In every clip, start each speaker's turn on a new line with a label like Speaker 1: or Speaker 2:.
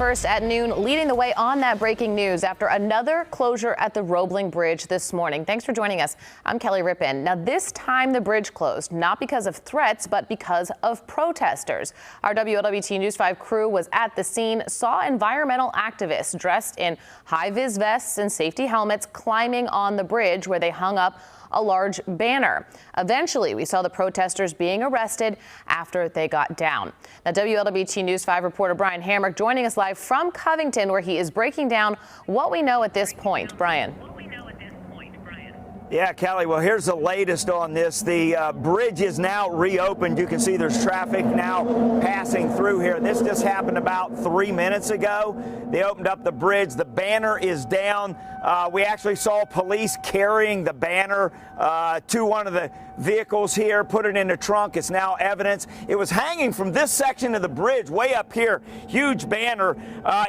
Speaker 1: first at noon, leading the way on that breaking news after another closure at the Roebling Bridge this morning. Thanks for joining us. I'm Kelly Rippin. Now, this time the bridge closed, not because of threats, but because of protesters. Our WLWT News 5 crew was at the scene, saw environmental activists dressed in high-vis vests and safety helmets climbing on the bridge where they hung up a large banner. Eventually, we saw the protesters being arrested after they got down. Now, WLWT News 5 reporter Brian Hamrick joining us live from Covington, where he is breaking down what we know at this point. Brian.
Speaker 2: Yeah, Kelly, well, here's the latest on this. The bridge is now reopened. You can see there's traffic now passing through here. This just happened about 3 minutes ago. They opened up the bridge. The banner is down. We actually saw police carrying the banner to one of the vehicles here, put it in the trunk. It's now evidence. It was hanging from this section of the bridge way up here. Huge banner.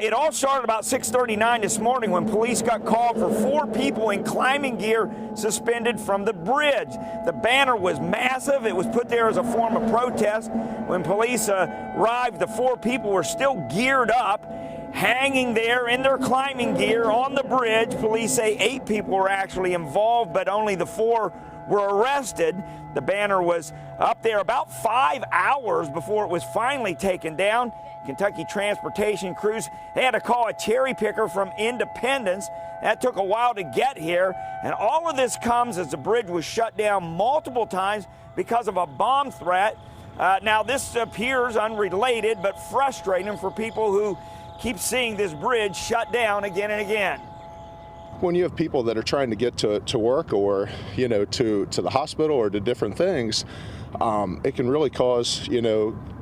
Speaker 2: It all started about 6:39 this morning when police got called for 4 people in climbing gear suspended from the bridge. The banner was massive. It was put there as a form of protest. When police arrived, the 4 people were still geared up, hanging there in their climbing gear on the bridge. Police say 8 people were actually involved, but only the 4 were arrested. The banner was up there about 5 hours before it was finally taken down. Kentucky transportation crews, they had to call a cherry picker from Independence. That took a while to get here. And all of this comes as the bridge was shut down multiple times because of a bomb threat. Now, this appears unrelated, but frustrating for people who keep seeing this bridge shut down again and again.
Speaker 3: When you have people that are trying to get to work or, to the hospital or to different things, it can really cause,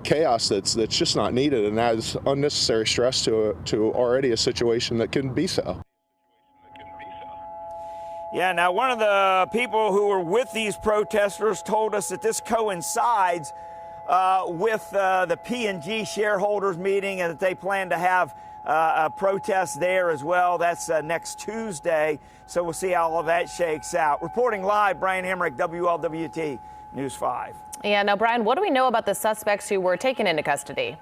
Speaker 3: chaos that's just not needed and adds unnecessary stress to already a situation that can be so.
Speaker 2: Yeah, now one of the people who were with these protesters told us that this coincides with the P&G shareholders meeting and that they plan to have a protest there as well. That's next Tuesday, so we'll see how all of that shakes out. Reporting live, Brian Hamrick, WLWT News 5.
Speaker 1: Yeah, now, Brian, what do we know about the suspects who were taken into custody?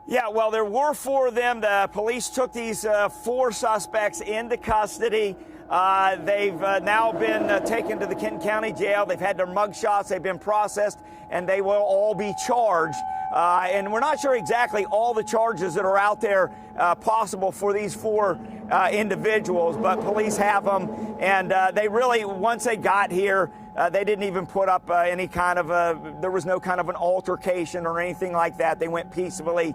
Speaker 2: Yeah, well, there were 4 of them. The police took these 4 suspects into custody. They've now been taken to the Kenton County Jail. They've had their mugshots. They've been processed, and they will all be charged. And we're not sure exactly all the charges that are out there possible for these 4 individuals, but police have them. And they really, once they got here, they didn't even put up any kind of there was no kind of an altercation or anything like that. They went peaceably.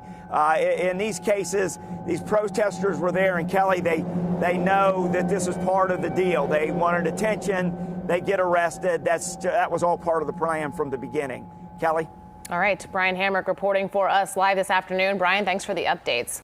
Speaker 2: In these cases, these protesters were there, and Kelly, they know that this is part of the deal. They wanted attention. They get arrested. That was all part of the plan from the beginning. Kelly?
Speaker 1: All right, Brian Hamrick reporting for us live this afternoon. Brian, thanks for the updates.